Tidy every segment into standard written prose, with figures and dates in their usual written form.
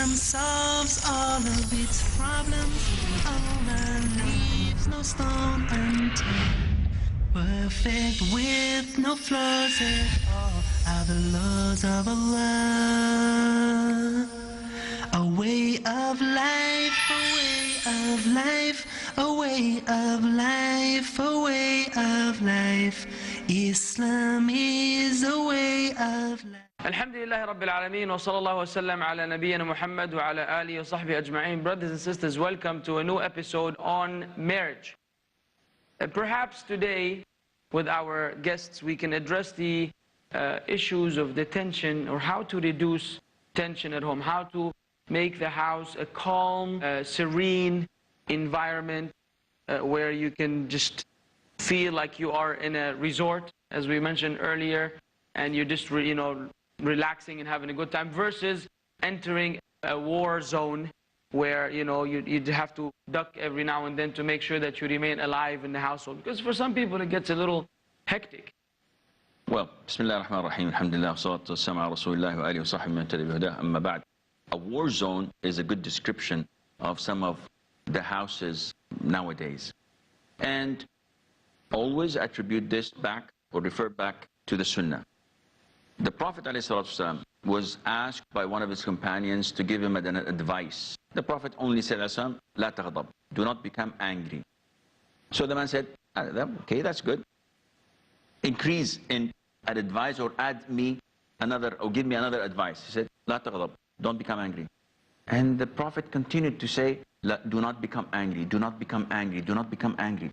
Islam solves all of its problems, Allah leaves no stone unturned. Perfect with no flaws at all are the laws of Allah. A way of life, a way of life, a way of life, a way of life. Islam is a way of life. Alhamdulillah Rabbil Alameen wa sallallahu wa sallam ala nabiyyina Muhammad wa ala alihi wa sahbihi ajma'in. Brothers and sisters, welcome to a new episode on marriage. Perhaps today with our guests we can address the issues of the tension, or how to reduce tension at home, how to make the house a calm, serene environment where you can just feel like you are in a resort, as we mentioned earlier, and you're just relaxing and having a good time, versus entering a war zone where you'd have to duck every now and then to make sure that you remain alive in the household, because for some people it gets a little hectic. Well, Bismillah ar-Rahman ar-Rahim, alhamdulillah, salatu wassalamu ala rasulillah wa alihi wa sahbihi man tabi'a bihudah, amma ba'd. A war zone is a good description of some of the houses nowadays. And always attribute this back, or refer back to the Sunnah. The Prophet ﷺ was asked by one of his companions to give him an advice. The Prophet only said, "La taghdab," do not become angry. So the man said, okay, that's good. Increase in an advice, or add me another, or give me another advice. He said, "La taghdab," don't become angry. And the Prophet continued to say, do not become angry, do not become angry, do not become angry.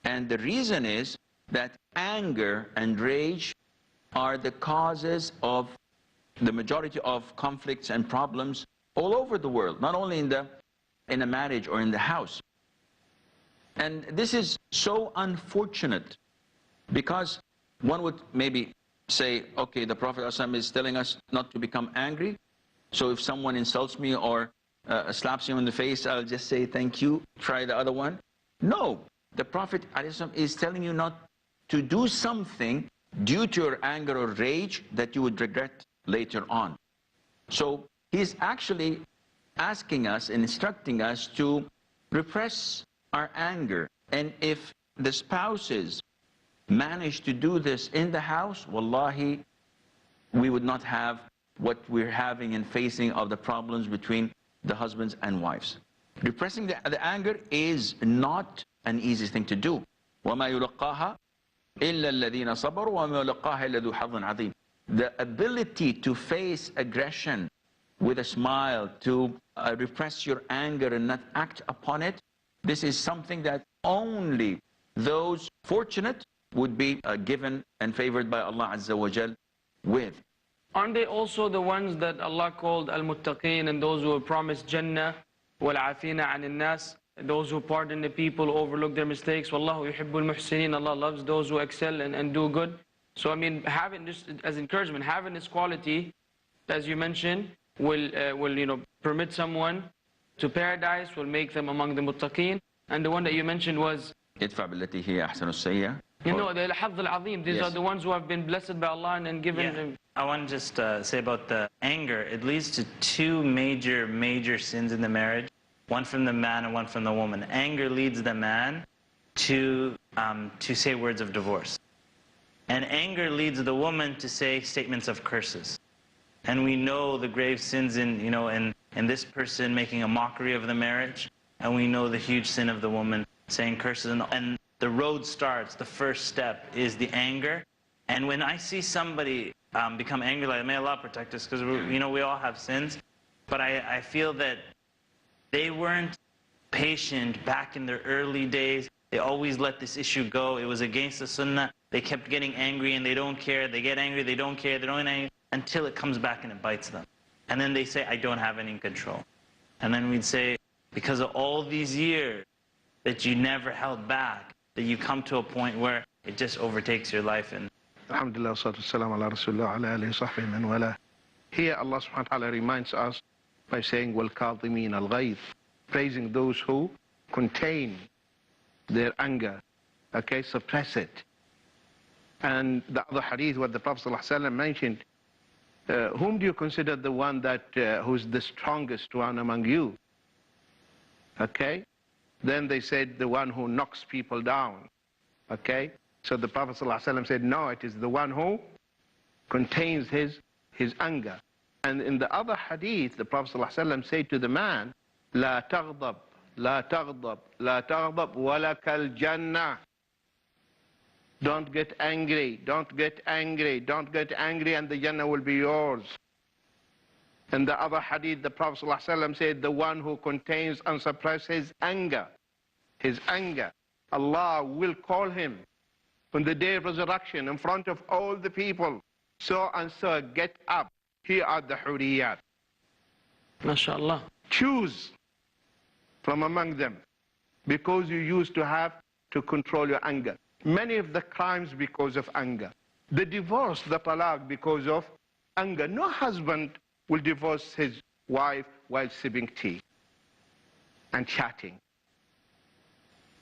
And the reason is that anger and rage are the causes of the majority of conflicts and problems all over the world, not only in a marriage or in the house. And this is so unfortunate, because one would maybe say, okay, the Prophet ﷺ is telling us not to become angry, so if someone insults me or slaps me in the face, I'll just say thank you, try the other one. No, the Prophet ﷺ is telling you not to do something due to your anger or rage that you would regret later on. So he's actually asking us and instructing us to repress our anger. And if the spouses manage to do this in the house, wallahi, we would not have what we're having and facing of the problems between the husbands and wives. Repressing the anger is not an easy thing to do. وَمَا يُلَقَّاهَا إِلَّا الَّذِينَ صَبَرُوا وَمَا يُلَقَّاهَا إِلَّا ذُو حَظٍّ عَظِيمٍ. The ability to face aggression with a smile, to repress your anger and not act upon it, this is something that only those fortunate would be given and favored by Allah Azza wa Jal with. Aren't they also the ones that Allah called al-muttaqeen, and those who are promised Jannah, wal-afina anin nas, those who pardon the people, overlook their mistakes? Wallahu yuhibbul muhsinin. Allah loves those who excel and do good. So I mean, having this as encouragement, having this quality, as you mentioned, will permit someone to paradise, will make them among the muttaqeen. And the one that you mentioned was idfa billati hiya ahsanu as-sayyi'ah. the al-hadd al-azim. These are the ones who have been blessed by Allah and given them. I want to just say about the anger. It leads to two major sins in the marriage. One from the man and one from the woman. Anger leads the man to say words of divorce. And anger leads the woman to say statements of curses. And we know the grave sins in this person making a mockery of the marriage. And we know the huge sin of the woman saying curses. And the road starts, the first step is the anger. And when I see somebody become angry, like, may Allah protect us, because we all have sins. But I feel that they weren't patient back in their early days. They always let this issue go. It was against the Sunnah. They kept getting angry and they don't care. They get angry, they don't care, they don't angry, until it comes back and it bites them. And then they say, I don't have any control. And then we'd say, because of all these years that you never held back, that you come to a point where it just overtakes your life. And Alhamdulillah, salatu wassalamu ala rasulillah, ala alihi wa sahbihi man wala. Here Allah subhanahu wa ta'ala reminds us by saying, وَالْكَاظِمِينَ الْغَيْظَ, praising those who contain their anger, okay, suppress it. And the other hadith, what the Prophet ﷺ mentioned, whom do you consider the one that who's the strongest one among you? Okay? Then they said the one who knocks people down. Okay? So the Prophet ﷺ said, no, it is the one who contains his anger. And in the other hadith, the Prophet ﷺ said to the man, لا تغضب, لا تغضب, لا تغضب, ولك الجنة. Don't get angry, don't get angry, don't get angry, and the Jannah will be yours. In the other hadith, the Prophet ﷺ said, the one who contains and suppresses his anger, Allah will call him on the day of resurrection in front of all the people. So and so, get up. Here are the huriyat. MashaAllah. Choose from among them, because you used to have to control your anger. Many of the crimes because of anger. The divorce, the talaq, because of anger. No husband will divorce his wife while sipping tea and chatting,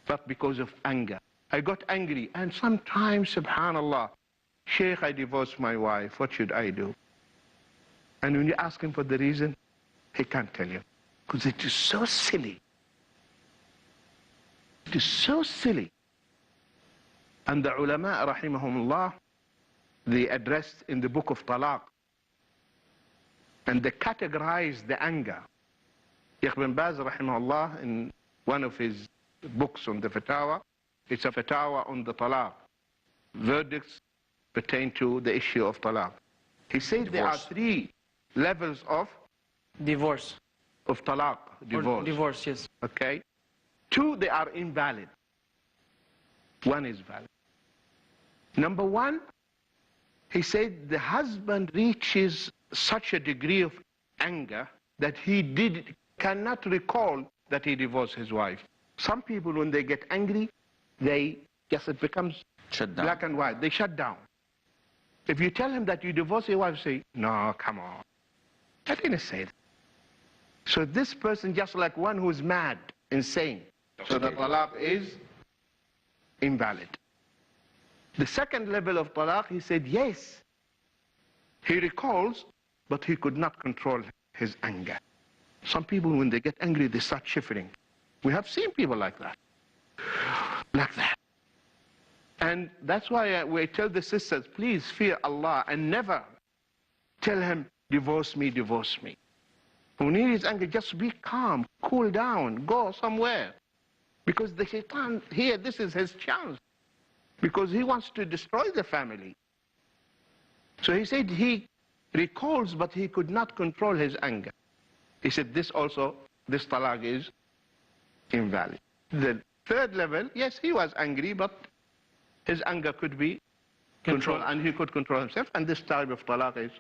but because of anger. I got angry, and sometimes, subhanallah, Sheikh, I divorced my wife, what should I do? And when you ask him for the reason, he can't tell you, because it is so silly. It is so silly. And the ulama, rahimahumullah, they addressed in the book of talaq, and they categorized the anger. Sheikh bin Baz, rahimahullah, in one of his books on the fatawa, it's a fatawa on the talaq, verdicts pertain to the issue of talaq. He said there are 3 levels of Divorce. Of talaq, divorce. Or divorce, yes. Okay? 2, they are invalid. 1 is valid. Number 1, he said the husband reaches such a degree of anger that he cannot recall that he divorced his wife. Some people, when they get angry, it becomes black and white. They shut down. If you tell him that you divorced your wife, say, no, come on. I didn't say that. So this person, just like one who's mad, insane. So the talaq is invalid. The second level of talaq, he said, yes, he recalls, but he could not control his anger. Some people, when they get angry, they start shivering. We have seen people like that. Like that. And that's why we tell the sisters, please fear Allah and never tell him, divorce me, divorce me. When he is angry, just be calm, cool down, go somewhere. Because the shaitan here, this is his chance. Because he wants to destroy the family. So he said he recalls, but he could not control his anger. He said this talaq is invalid. The third level, yes, he was angry, but his anger could be controlled, and he could control himself, and this type of talaq is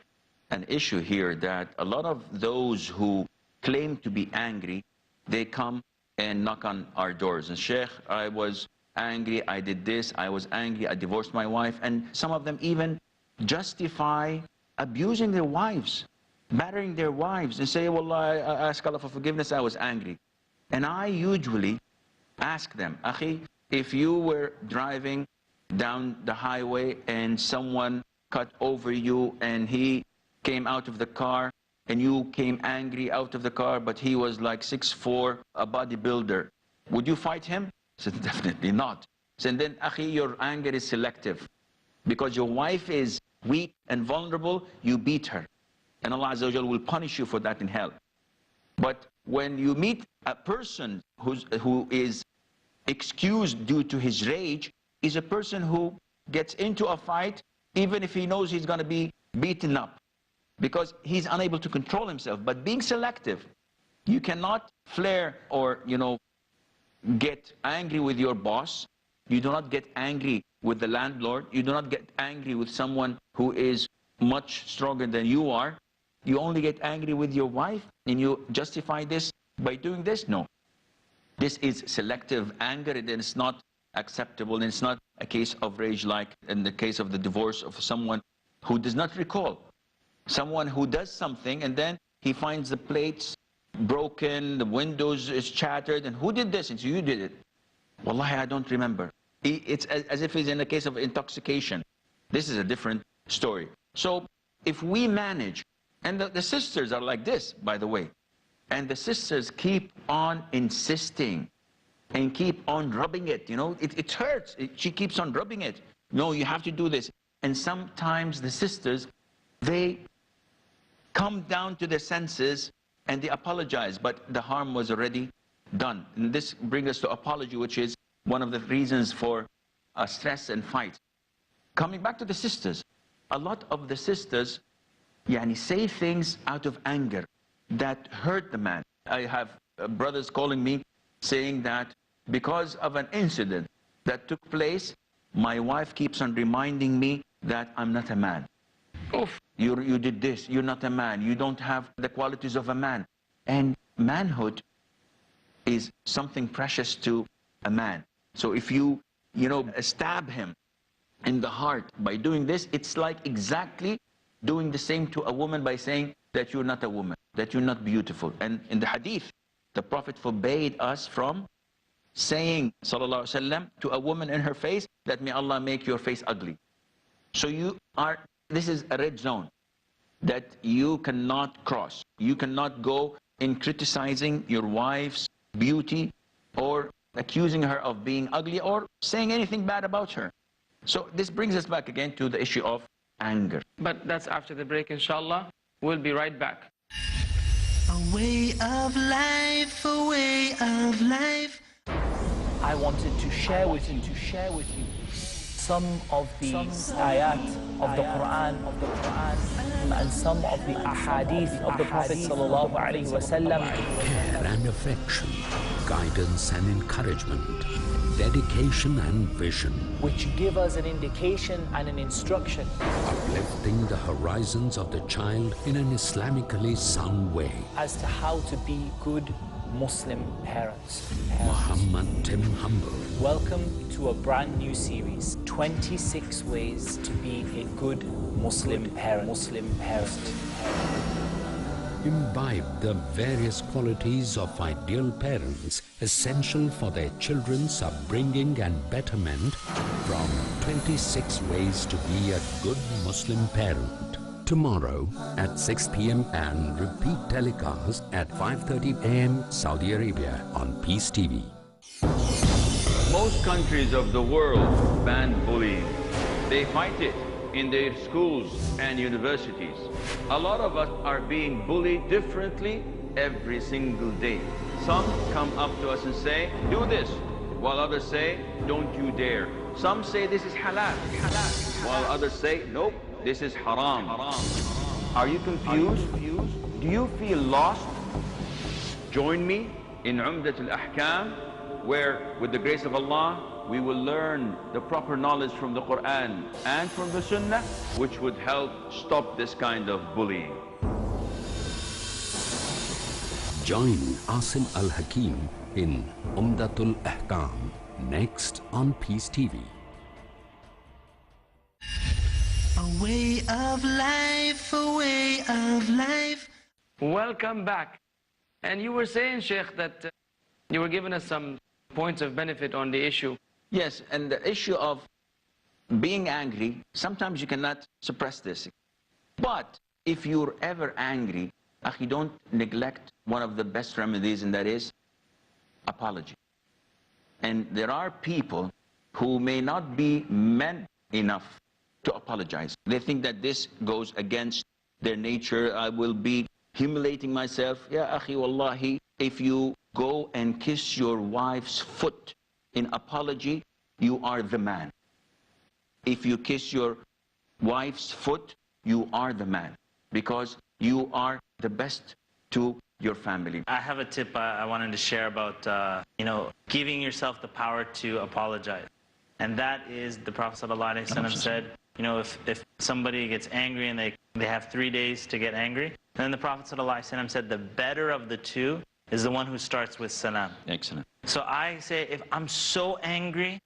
an issue here that a lot of those who claim to be angry, they come and knock on our doors. And Sheikh, I was angry, I did this, I was angry, I divorced my wife. And some of them even justify abusing their wives, battering their wives, and say, well, I ask Allah for forgiveness, I was angry. And I usually ask them, Akhi, if you were driving down the highway and someone cut over you and he came out of the car and you came angry out of the car, but he was like 6'4", a bodybuilder, would you fight him? I said, definitely not. So then, Akhi, your anger is selective. Because your wife is weak and vulnerable, you beat her. And Allah Azza wa Jalla will punish you for that in hell. But when you meet a person who is excused due to his rage, is a person who gets into a fight even if he knows he's going to be beaten up, because he's unable to control himself. But being selective, you cannot flare or, get angry with your boss. You do not get angry with the landlord. You do not get angry with someone who is much stronger than you are. You only get angry with your wife, and you justify this by doing this? No. This is selective anger, and it's not acceptable, and it's not a case of rage like in the case of the divorce of someone who does not recall. Someone who does something and then he finds the plates broken, the windows is shattered, and who did this? And so you did it. Wallahi, I don't remember. It's as if he's in a case of intoxication. This is a different story. So if we manage, and the sisters are like this, by the way, and the sisters keep on insisting and keep on rubbing it, you know, it hurts. She keeps on rubbing it. No, you have to do this. And sometimes the sisters, they come down to their senses and they apologize, but the harm was already done. And this brings us to apology, which is one of the reasons for stress and fight. Coming back to the sisters, a lot of the sisters say things out of anger that hurt the man. I have brothers calling me saying that because of an incident that took place, my wife keeps on reminding me that I'm not a man. Oof. You did this, you're not a man, you don't have the qualities of a man. And manhood is something precious to a man. So if you stab him in the heart by doing this, it's like exactly doing the same to a woman by saying that you're not a woman, that you're not beautiful. And in the hadith, the Prophet forbade us from saying, sallallahu alaihi wasallam, to a woman in her face that may Allah make your face ugly. So this is a red zone that you cannot cross. You cannot go in criticizing your wife's beauty or accusing her of being ugly or saying anything bad about her. So this brings us back again to the issue of anger. But that's after the break, inshallah. We'll be right back. A way of life, a way of life. I wanted to share with you some of the ayat of the Quran and some of the ahadith of the Prophet sallallahu alaihi wasallam. Care and affection, guidance and encouragement, dedication and vision, which give us an indication and an instruction, uplifting the horizons of the child in an Islamically sound way, as to how to be good Muslim parents. Muhammad Tim Humble. Welcome to a brand new series, 26 ways to be a good Muslim parent. Imbibe the various qualities of ideal parents essential for their children's upbringing and betterment from 26 ways to be a good Muslim parent. Tomorrow at 6 p.m. and repeat telecast at 5:30 a.m. Saudi Arabia on Peace TV. Most countries of the world ban bullying. They fight it in their schools and universities. A lot of us are being bullied differently every single day. Some come up to us and say, do this, while others say, don't you dare. Some say this is halal, while others say, nope, this is haram. Are you confused? Do you feel lost? Join me in Umdat Al Ahkam, where with the grace of Allah, we will learn the proper knowledge from the Quran and from the Sunnah, which would help stop this kind of bullying. Join Assim Al Hakeem in Umdatul Ahkam, next on Peace TV. A way of life, a way of life. Welcome back. And you were saying, Sheikh, that you were giving us some points of benefit on the issue. Yes, and the issue of being angry, sometimes you cannot suppress this. But if you're ever angry, don't neglect one of the best remedies, and that is apology. And there are people who may not be meant enough to apologize. They think that this goes against their nature. I will be humiliating myself. Ya akhi wallahi, if you go and kiss your wife's foot in apology, you are the man. If you kiss your wife's foot, you are the man, because you are the best to your family. I have a tip I wanted to share about, giving yourself the power to apologize. And that is, the Prophet ﷺ said, if somebody gets angry and they have 3 days to get angry, then the Prophet ﷺ said the better of the two is the one who starts with salam. Excellent. So I say, if I'm so angry,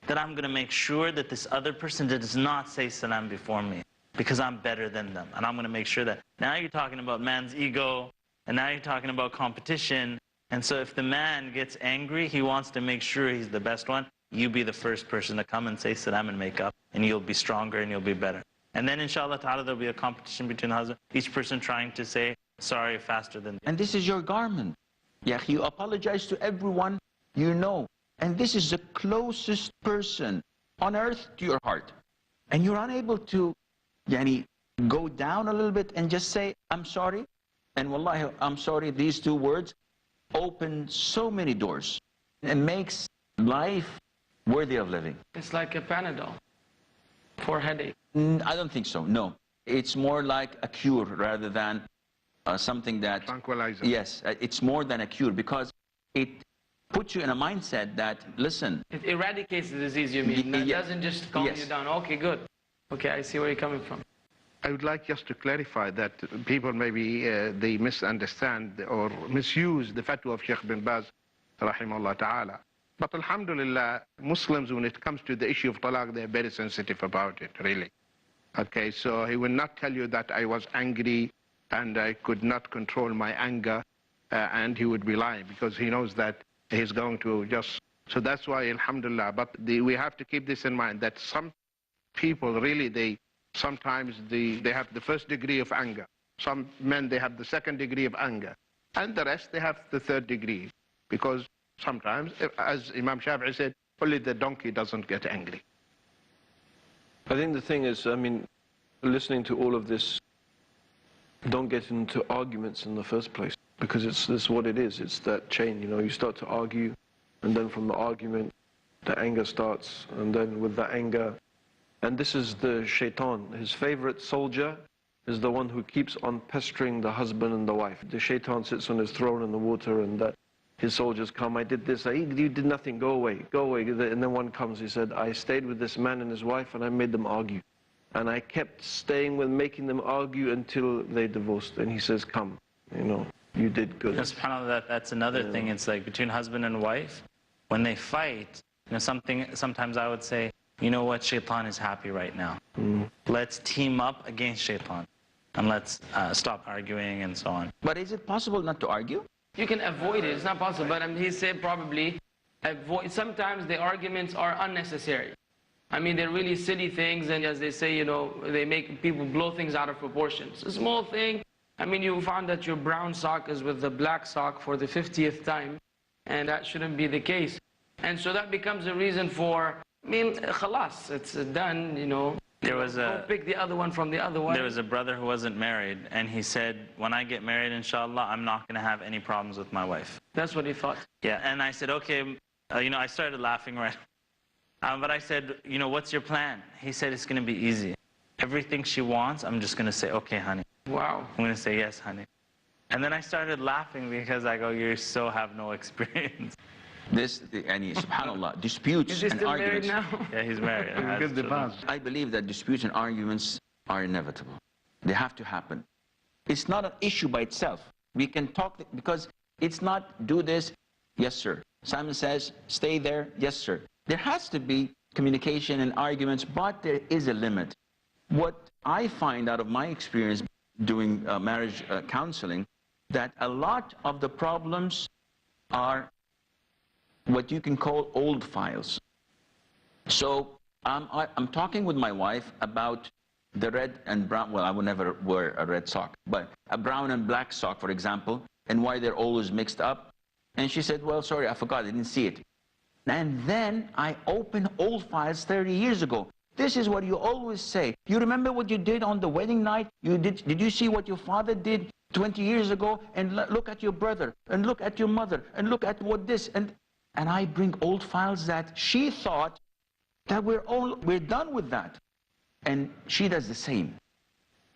that I'm going to make sure that this other person does not say salam before me, because I'm better than them. And I'm going to make sure that, now you're talking about man's ego, and now you're talking about competition. And so if the man gets angry, he wants to make sure he's the best one. You be the first person to come and say salam and make up, and you'll be stronger and you'll be better. And then inshallah ta'ala there'll be a competition between the husband, each person trying to say sorry faster than the other. And this is your garment. Yeah, you apologize to everyone you know. And this is the closest person on earth to your heart. And you're unable to go down a little bit and just say, I'm sorry. And wallahi, I'm sorry, these two words open so many doors. It makes life worthy of living. It's like a Panadol for headache. I don't think so, no. It's more like a cure rather than something that... Tranquilizer. Yes, it's more than a cure because it puts you in a mindset that, listen... It eradicates the disease, you mean? It doesn't just calm you down. Okay, good. Okay, I see where you're coming from. I would like just to clarify that people maybe they misunderstand or misuse the fatwa of Sheikh bin Baz, rahimahullah ta'ala. But alhamdulillah, Muslims, when it comes to the issue of talaq, they're very sensitive about it, really. Okay, so he will not tell you that I was angry and I could not control my anger, and he would be lying because he knows that he's going to just... So that's why, alhamdulillah, but we have to keep this in mind, that some people really, sometimes they have the first degree of anger. Some men, they have the second degree of anger. And the rest, they have the third degree. Because sometimes, as Imam Shafi'i said, only the donkey doesn't get angry. I think the thing is, I mean, listening to all of this, don't get into arguments in the first place. Because it's what it is. It's that chain, you start to argue. And then from the argument, the anger starts. And then with the anger... And this is the shaitan. His favorite soldier is the one who keeps on pestering the husband and the wife. The shaitan sits on his throne in the water and that his soldiers come, I did this, you did nothing, go away, go away. And then one comes, he said, I stayed with this man and his wife and I made them argue. And I kept staying with making them argue until they divorced. And he says, come, you did good. SubhanAllah, that's another thing. It's like between husband and wife, when they fight, sometimes I would say, you know what, shaitan is happy right now. Let's team up against shaitan. And let's stop arguing and so on. But is it possible not to argue? You can avoid it. It's not possible. But he said probably avoid. Sometimes the arguments are unnecessary. I mean, they're really silly things. And as they say, they make people blow things out of proportion. It's a small thing. I mean, you found that your brown sock is with the black sock for the 50th time. And that shouldn't be the case. And so that becomes a reason for... I mean, khalas, it's done, There was Go pick the other one from the other one. There was a brother who wasn't married, and he said, when I get married, inshallah, I'm not going to have any problems with my wife. That's what he thought. Yeah, and I said, okay, I started laughing right. But I said, what's your plan? He said, it's going to be easy. Everything she wants, I'm just going to say, okay, honey. Wow. I'm going to say, yes, honey. And then I started laughing because I go, you so have no experience. Subhanallah, disputes and arguments. Is he still married now? Yeah, he's married. I believe that disputes and arguments are inevitable. They have to happen. It's not an issue by itself. We can talk, because it's not do this, yes sir. Simon says, stay there, yes sir. There has to be communication and arguments, but there is a limit. What I find out of my experience doing marriage counseling, that a lot of the problems are what you can call old files. So I'm talking with my wife about the red and brown, well, I would never wear a red sock, but a brown and black sock, for example, and why they're always mixed up. And she said, well, sorry, I forgot, I didn't see it. And then I opened old files 30 years ago. This is what you always say. You remember what you did on the wedding night? Did you see what your father did 20 years ago? And look at your brother, and look at your mother, and look at what this, and I bring old files that she thought that we're done with that. And she does the same.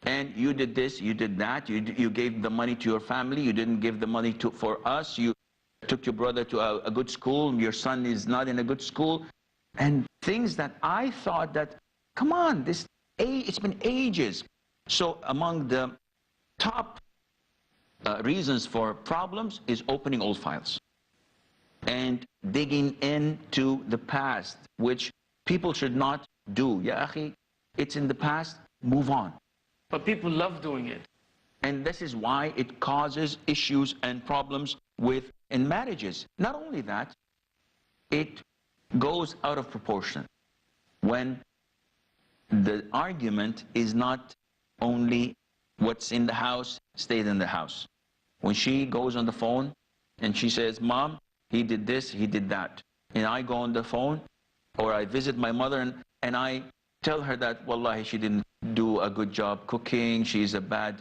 And you did this, you did that, you gave the money to your family, you didn't give the money for us, you took your brother to a good school, your son is not in a good school. And things that I thought that, come on, it's been ages. So among the top reasons for problems is opening old files and digging into the past, which people should not do. Ya akhi, it's in the past, move on. But people love doing it. And this is why it causes issues and problems in marriages. Not only that, it goes out of proportion. When the argument is not only what's in the house, stayed in the house. When she goes on the phone and she says, Mom, he did this, he did that. And I go on the phone, or I visit my mother and I tell her that, wallahi, she didn't do a good job cooking, she's a bad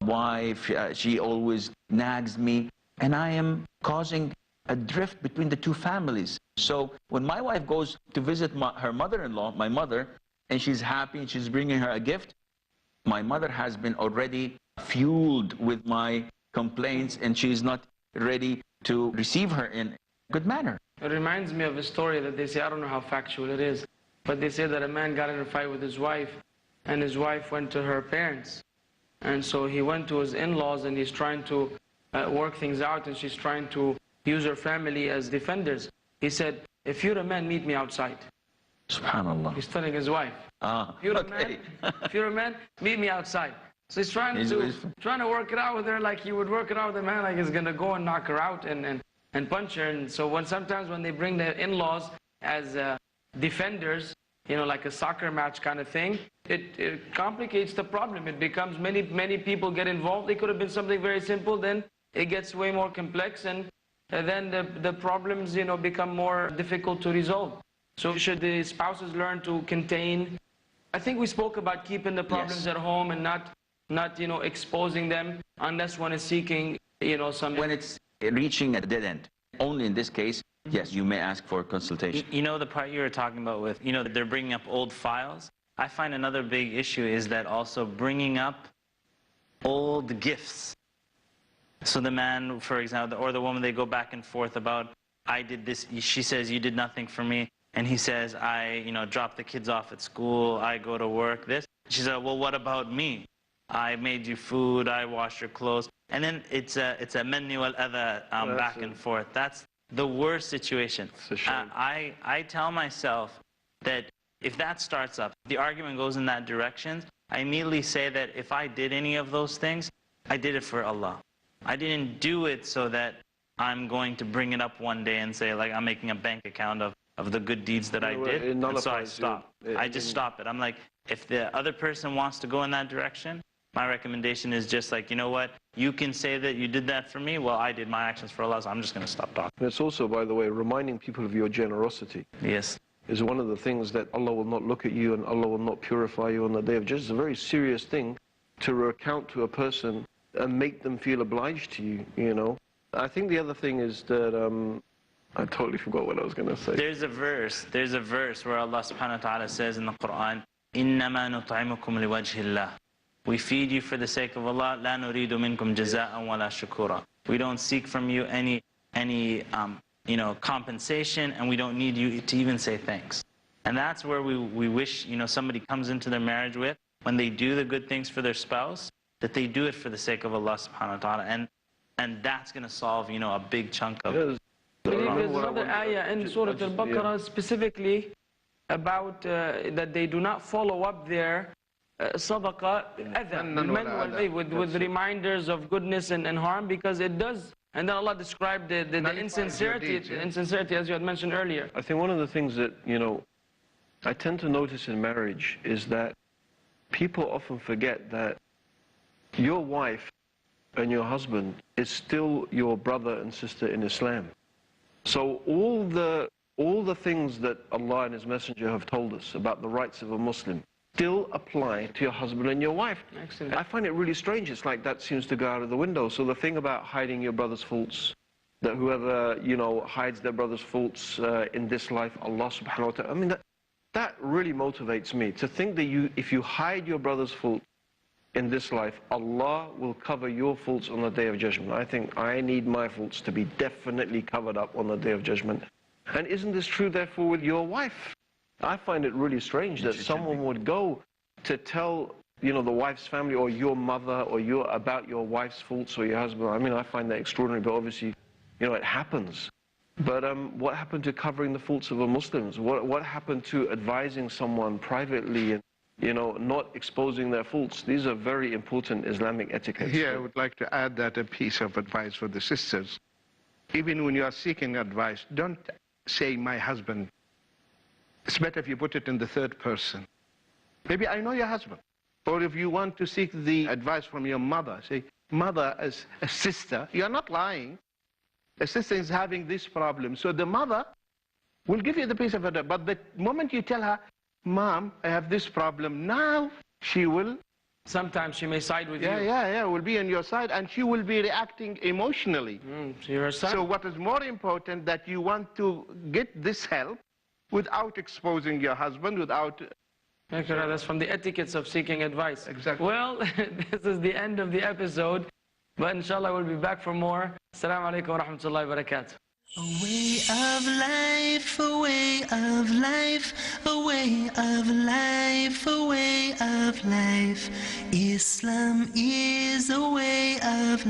wife, she always nags me. And I am causing a drift between the two families. So when my wife goes to visit her mother-in-law, my mother, and she's happy and she's bringing her a gift, my mother has been already fueled with my complaints and she's not ready to receive her in a good manner. It reminds me of a story that they say, I don't know how factual it is, but they say that a man got in a fight with his wife and his wife went to her parents. And so he went to his in-laws and he's trying to work things out, and she's trying to use her family as defenders. He said, if you're a man, meet me outside. Subhanallah. He's telling his wife. If you're a man, meet me outside. So he's trying to work it out with her like he would work it out with a man, like he's going to go and knock her out and punch her. And so sometimes when they bring their in-laws as defenders, you know, like a soccer match kind of thing, it complicates the problem. It becomes many people get involved. It could have been something very simple, then it gets way more complex, and then the problems, you know, become more difficult to resolve. So should the spouses learn to contain? I think we spoke about keeping the problems at home and not you know, exposing them unless one is seeking, you know, some... When it's reaching a dead end, only in this case, yes, you may ask for consultation. You know the part you were talking about with, you know, they're bringing up old files? I find another big issue is that also bringing up old gifts. So the man, for example, or the woman, they go back and forth about, I did this, she says, you did nothing for me. And he says, I, you know, dropped the kids off at school, I go to work, this. She said, well, what about me? I made you food, I washed your clothes. And then it's a manni wal adha back and forth. That's the worst situation. I tell myself that if that starts up, the argument goes in that direction, I immediately say that if I did any of those things, I did it for Allah. I didn't do it so that I'm going to bring it up one day and say, like, I'm making a bank account of the good deeds that I did, and so I stop. I just stop it. I'm like, if the other person wants to go in that direction, my recommendation is just like, you know what, you can say that you did that for me, well, I did my actions for Allah, so I'm just going to stop talking. And it's also, by the way, reminding people of your generosity. Yes. Is one of the things that Allah will not look at you and Allah will not purify you on the Day of Judgment. It's a very serious thing to recount to a person and make them feel obliged to you, you know. I think the other thing is that, I totally forgot what I was going to say. There's a verse where Allah subhanahu wa ta'ala says in the Quran, إِنَّمَا نُطْعِمُكُمْ لِوَجْهِ اللَّهِ. We feed you for the sake of Allah, لَا نُرِيدُ مِنْكُمْ جَزَاءً وَلَا شُكُورًا. We don't seek from you any you know, compensation, and we don't need you to even say thanks. And that's where we wish, you know, somebody comes into their marriage with, when they do the good things for their spouse, that they do it for the sake of Allah subhanahu wa ta'ala, and that's going to solve, you know, a big chunk of it. I believe there's another ayah in Surah Al-Baqarah specifically about that they do not follow up their sadaqah with reminders of goodness and harm, because it does. And then Allah described the insincerity, as you had mentioned earlier. I think one of the things that, you know, I tend to notice in marriage is that people often forget that your wife and your husband is still your brother and sister in Islam. So all the things that Allah and His Messenger have told us about the rights of a Muslim still apply to your husband and your wife. Excellent. I find it really strange. It's like that seems to go out of the window. So the thing about hiding your brother's faults, that whoever, you know, hides their brother's faults in this life, Allah subhanahu wa ta'ala, I mean, that really motivates me to think that if you hide your brother's fault in this life, Allah will cover your faults on the Day of Judgment. I think I need my faults to be definitely covered up on the Day of Judgment. And isn't this true, therefore, with your wife? I find it really strange that someone would go to tell, you know, the wife's family or your mother or about your wife's faults or your husband. I mean, I find that extraordinary, but obviously, you know, it happens. But what happened to covering the faults of the Muslims? What happened to advising someone privately and, you know, not exposing their faults? These are very important Islamic etiquettes. Here, I would like to add that a piece of advice for the sisters. Even when you are seeking advice, don't say my husband. It's better if you put it in the third person. Maybe I know your husband. Or if you want to seek the advice from your mother, say, mother, as a sister, you're not lying. A sister is having this problem. So the mother will give you the piece of advice. But the moment you tell her, Mom, I have this problem, now she will... Sometimes she may side with you. Yeah, will be on your side, and she will be reacting emotionally. You're her son. So what is more important, that you want to get this help without exposing your husband, without... That's from the etiquettes of seeking advice. Exactly. Well, this is the end of the episode, but inshallah we'll be back for more. Assalamu alaikum wa rahmatullahi wa barakatuh. A way of life, a way of life, a way of life, a way of life. Islam is a way of life.